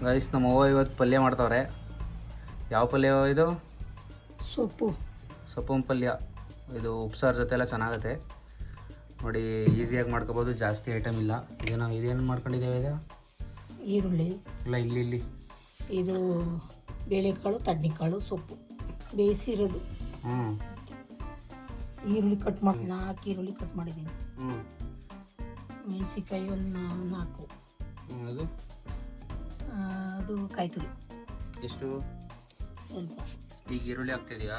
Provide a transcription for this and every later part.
Guys ನಮ್ಮವ್ವ ಇವತ್ತು ಪಲ್ಯ ಮಾಡ್ತಾವ್ರೆ. ಯಾವ ಪಲ್ಯ ಇದು? ಸೊಪ್ಪಿನ ಪಲ್ಯ. ಇದು ಉಪ್ಸಾರು ಜೊತೆ ಎಲ್ಲ ಚೆನ್ನಾಗತ್ತೆ ನೋಡಿ. ಈಸಿಯಾಗಿ ಮಾಡ್ಕೋಬೋದು, ಜಾಸ್ತಿ ಐಟಮ್ ಇಲ್ಲ. ಇದೇನು ಮಾಡ್ಕೊಂಡಿದ್ದೇವೆ? ಇದು ಈರುಳ್ಳಿ ಇಲ್ಲ, ಇಲ್ಲಿ ಇದು ಬೇಳೆಕಾಳು, ತಡ್ನಿಕಾಳು, ಸೊಪ್ಪು ಬೇಯಿಸಿರೋದು. ಈರುಳ್ಳಿ ಕಟ್ ಮಾಡಿ 4 ಈರುಳ್ಳಿ ಕಟ್ ಮಾಡಿದ್ದೀನಿ. ಮೆಣಸಿಕಾಯಿ ಒಂದು 4. ಅದು ಕಾಯಿ ತುರಿ ಎಷ್ಟು? ಸ್ವಲ್ಪ. ಈಗ ಈರುಳ್ಳಿ ಹಾಕ್ತಿದ್ಯಾ?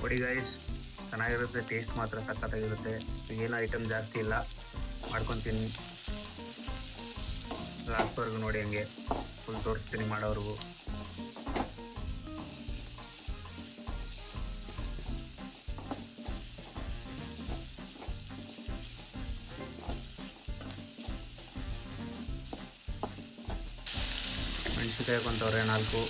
ನೋಡಿ ಗೈಸ್, ಚೆನ್ನಾಗಿರುತ್ತೆ. ಟೇಸ್ಟ್ ಮಾತ್ರ ಸಖತ್ತಾಗಿರುತ್ತೆ. ಏನೋ ಐಟಮ್ ಜಾಸ್ತಿ ಇಲ್ಲ, ಮಾಡ್ಕೊತೀನಿ. ಲಾಸ್ಟ್ವರೆಗೂ ನೋಡಿ, ಹಂಗೆ ಫುಲ್ ತೋರಿಸ್ತೀನಿ ಮಾಡೋವ್ರಿಗೂ. ಮೆಣಸಿನ್ಕಾಯಿ ಹಾಕೊಂತವ್ರೆ 4.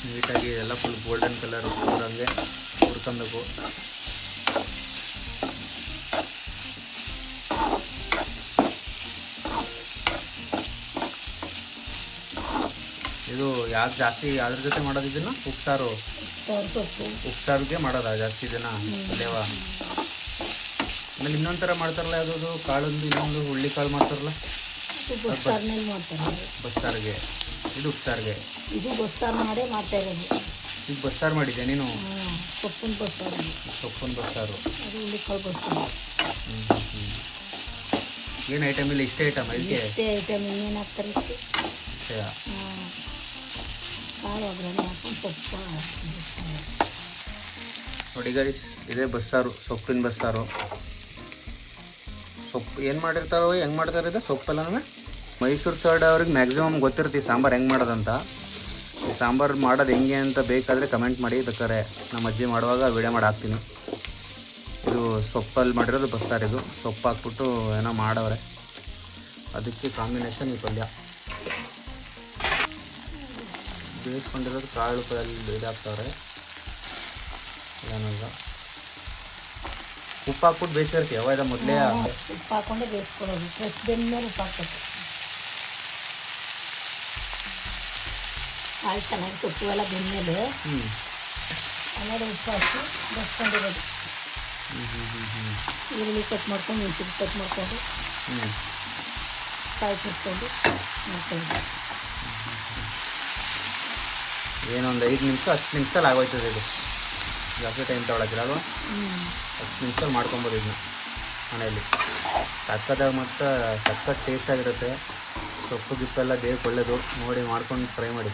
ನೀಟಾಗಿ ಎಲ್ಲ ಫುಲ್ ಗೋಲ್ಡನ್ ಕಲರ್ ಹಂಗೆ ಹುರ್ಕೊಬೇಕು. ಇದು ಯಾಕೆ ಜಾಸ್ತಿ ಅದ್ರ ಜೊತೆ ಮಾಡೋದು ಇದನ್ನ? ಉಪ್ಸಾರು, ಉಪ್ಸಾರಿಗೆ ಮಾಡೋದ ಜಾಸ್ತಿ ಇದನ್ನ ಪಲ್ಯವ. ಆಮೇಲೆ ಇನ್ನೊಂದು ಥರ ಮಾಡ್ತಾರಲ್ಲ, ಯಾವುದದು ಕಾಳೊಂದು, ಇನ್ನೊಂದು ಹುಳ್ಳಿ ಕಾಳು ಮಾಡ್ತಾರಲ್ಲ ಬಸ್ಸಾರಿಗೆ. ಇದು ಉಪ್ಸಾರಿಗೆ. ಇದು ಬಸ್ಸಾರು ಮಾಡೇ ಮಾಡ್ತಾ ಇರೋದು. ಈಗ ಬಸ್ಸಾರು ಮಾಡಿದ್ದೆ ನೀನು? ಸೊಪ್ಪಿನ ಬಸ್ಸಾರು. ಸೊಪ್ಪಿನ ಬಸ್ಸಾರು. ಅದು ಹುಳ್ಳಿ ಕಾಳು ಬಸ್ಸಾರು. ಏನು ಐಟಮ್ ಇಲ್ಲ, ಇಷ್ಟೇ ಐಟಮ್ ಇದಕ್ಕೆ? ಇಷ್ಟೇ ಐಟಮ್. ಇನ್ನೇನು ಹಾಕ್ತಾರೆ? ಇಷ್ಟೇ. ಕಾಳು ಒಗ್ಗರಣೆ ಹಾಕೊಂಡು ಸೊಪ್ಪು ನೋಡಿ ಗೈಸ್, ಇದೇ ಬಸ್ಸಾರು, ಸೊಪ್ಪಿನ ಬಸ್ಸಾರು. ಸೊಪ್ಪು ಏನು ಮಾಡಿರ್ತಾರೋ, ಹೆಂಗೆ ಮಾಡ್ತಾರೆ ಇದು ಸೊಪ್ಪೆಲ್ಲ? ಮೈಸೂರು ಸೈಡ್ ಅವ್ರಿಗೆ ಮ್ಯಾಕ್ಸಿಮಮ್ ಗೊತ್ತಿರ್ತೀವಿ ಸಾಂಬಾರು ಹೆಂಗೆ ಮಾಡೋದಂತ. ಈ ಸಾಂಬಾರು ಮಾಡೋದು ಹೆಂಗೆ ಅಂತ ಬೇಕಾದರೆ ಕಮೆಂಟ್ ಮಾಡಿ, ಬೇಕಾದ್ರೆ ನಮ್ಮ ಅಜ್ಜಿ ಮಾಡುವಾಗ ವಿಡಿಯೋ ಮಾಡಿ ಹಾಕ್ತೀನಿ. ಇದು ಸೊಪ್ಪಲ್ಲಿ ಮಾಡಿರೋದು ಬಸ್ಸಾರು. ಇದು ಸೊಪ್ಪು ಹಾಕ್ಬಿಟ್ಟು ಏನೋ ಮಾಡವ್ರೆ, ಅದಕ್ಕೆ ಕಾಂಬಿನೇಷನ್ ಈ ಪಲ್ಯ. ಬೇಯಿಸ್ಕೊಂಡಿರೋದು ಕಾಳು ಪಲ್ಯ ಇದಾಗ್ತವ್ರೆ. ಏನಲ್ಲ, ಉಪ್ಪು ಹಾಕ್ಬಿಟ್ಟು ಬೇಯಿಸಿರ್ತೀವಿ ಅವಾಗ ಮೊದಲೇ. ಉಪ್ಪು ಹಾಕೊಂಡೆ ಬೇಯಿಸ್ಕೊಳ್ಳೋದು. ಫ್ರೆಶ್ ಬೆಂದ್ಮೇಲೆ ಉಪ್ಪು ಹಾಕ್ಬೇಕು. ಕಾಳು ಚೆನ್ನಾಗಿ ಸೊಪ್ಪು ಎಲ್ಲ ಬೆಂದ್ಮೇಲೆ ಆಮೇಲೆ ಉಪ್ಪು ಹಾಕಿ ಬೇಯಿಸ್ಕೊಂಡಿರೋದು. ಈರುಳ್ಳಿ ಕಟ್ ಮಾಡ್ಕೊಂಡು, ಮೆಣಸಿನ್ಕಾಯಿ ಕಟ್ ಮಾಡ್ಕೊಂಡು, ಕಾಯಿ ತುರ್ಕೊಂಡು ಮಾಡ್ಕೊಂಡು. ಏನೊಂದು 5 ನಿಮಿಷ 10 ನಿಮಿಷದಲ್ಲಿ ಆಗೋಯ್ತದೆ. ಇದು ಜಾಸ್ತಿ ಟೈಮ್ ತೊಗೊಳಕ್ಕಿಲ್ಲ ಅಲ್ವಾ? 10 ನಿಮಿಷದಲ್ಲಿ ಮಾಡ್ಕೊಬೋದು ಇದನ್ನ ಮನೆಯಲ್ಲಿ. ಸಕ್ಕತ್ತಾಗಿ ಮತ್ತು ಸಖತ್ ಟೇಸ್ಟಾಗಿರುತ್ತೆ. ಸೊಪ್ಪು ಗಿಪ್ಪೆಲ್ಲ ದೇಹಕ್ಕೆ ಒಳ್ಳೆಯದು. ನೋಡಿ ಮಾಡ್ಕೊಂಡು ಫ್ರೈ ಮಾಡಿ.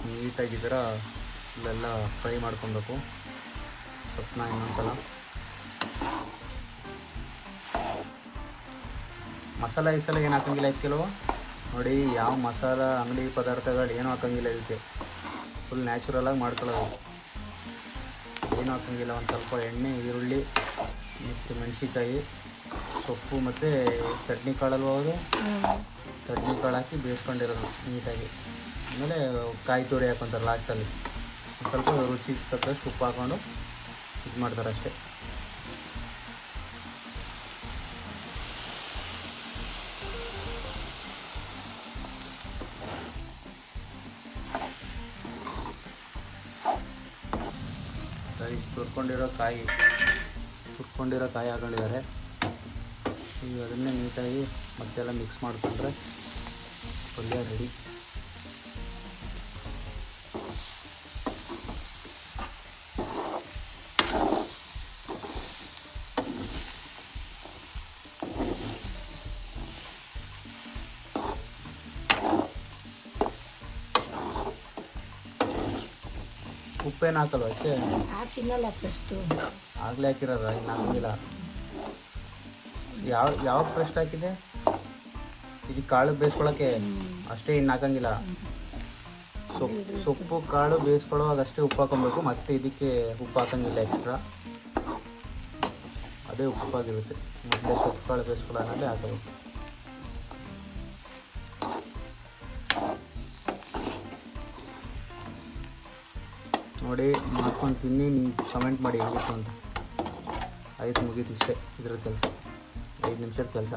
ನೀಟಾಗಿ ಈ ಥರ ಇಲ್ಲೆಲ್ಲ ಫ್ರೈ ಮಾಡ್ಕೊಬೇಕು ಸೊಪ್ಪನ್ನ. ಇನ್ನೊಂದ್ಸಲ ಮಸಾಲ ಈ ಸಲ ಏನು ಹಾಕಂಗಿಲ್ಲ ಇದಕ್ಕೆಲ್ವ ನೋಡಿ. ಯಾವ ಮಸಾಲ ಅಂಗಡಿ ಪದಾರ್ಥಗಳು ಏನೂ ಹಾಕಂಗಿಲ್ಲ ಇದಕ್ಕೆ. ಫುಲ್ ನ್ಯಾಚುರಲಾಗಿ ಮಾಡ್ಕೊಳ್ಳೋದು, ಏನೂ ಹಾಕಂಗಿಲ್ಲ. ಒಂದು ಸ್ವಲ್ಪ ಎಣ್ಣೆ, ಈರುಳ್ಳಿ ಮತ್ತು ಮೆಣಸಿನ್ಕಾಯಿ, ಸೊಪ್ಪು ಮತ್ತು ಚಟ್ನಿ ಕಾಳಲ್ವ ಅವರು, ಚಟ್ನಿ ಕಾಳು ಹಾಕಿ ಬೇಯಿಸ್ಕೊಂಡಿರೋದು ನೀಟಾಗಿ. ಆಮೇಲೆ ಕಾಯಿ ತುರಿ ಹಾಕೊತಾರೆ ಲಾಸ್ಟಲ್ಲಿ. ಒಂದು ಸ್ವಲ್ಪ ರುಚಿಗೆ ತಕ್ಕಷ್ಟು ಉಪ್ಪು ಹಾಕ್ಕೊಂಡು ಇದು ಮಾಡ್ತಾರೆ ಅಷ್ಟೇ. ತುರ್ಕೊಂಡಿರೋ ಕಾಯಿ ಹಾಕೊಂಡಿದ್ದಾರೆ. ಈಗ ಅದನ್ನೇ ನೀಟಾಗಿ ಮತ್ತೆಲ್ಲ ಮಿಕ್ಸ್ ಮಾಡಿಕೊಂಡ್ರೆ ಪಲ್ಯ ರೆಡಿ. ಉಪ್ಪೇನು ಹಾಕಲ್ವ? ಅಷ್ಟೇ ಹಾಕಿಲ್ಲ, ಫಸ್ಟು ಆಗಲೇ ಹಾಕಿರೋದ, ಇನ್ನು ಹಾಕಿಲ್ಲ. ಯಾವಾಗ ಫಸ್ಟ್ ಹಾಕಿದೆ? ಇದಕ್ಕೆ ಕಾಳು ಬೇಯಿಸ್ಕೊಳಕ್ಕೆ ಅಷ್ಟೇ, ಇನ್ನು ಹಾಕಂಗಿಲ್ಲ. ಸೊಪ್ಪು ಕಾಳು ಬೇಯಿಸ್ಕೊಳ್ಳೋವಾಗ ಅಷ್ಟೇ ಉಪ್ಪು ಹಾಕೊಬೇಕು. ಮತ್ತು ಇದಕ್ಕೆ ಉಪ್ಪು ಹಾಕಂಗಿಲ್ಲ ಎಕ್ಸ್ಟ್ರಾ. ಅದೇ ಉಪ್ಪಾಗಿರುತ್ತೆ. ಮೊದಲೇ ಸೊಪ್ಪುಕಾಳು ಬೇಯಿಸ್ಕೊಳ್ಳೋದ್ರಲ್ಲಿ ಹಾಕಬೇಕು. ನೋಡಿ ಮಾಡ್ಕೊಂಡು ತಿನ್ನಿ, ನೀವು ಕಮೆಂಟ್ ಮಾಡಿ ಹೆಂಗಿತ್ತು ಅಂತ. ಆಯ್ತು, ಮುಗೀತು, ಇಷ್ಟೇ ಇದ್ರ ಕೆಲಸ. 5 ನಿಮಿಷದ ಕೆಲಸ.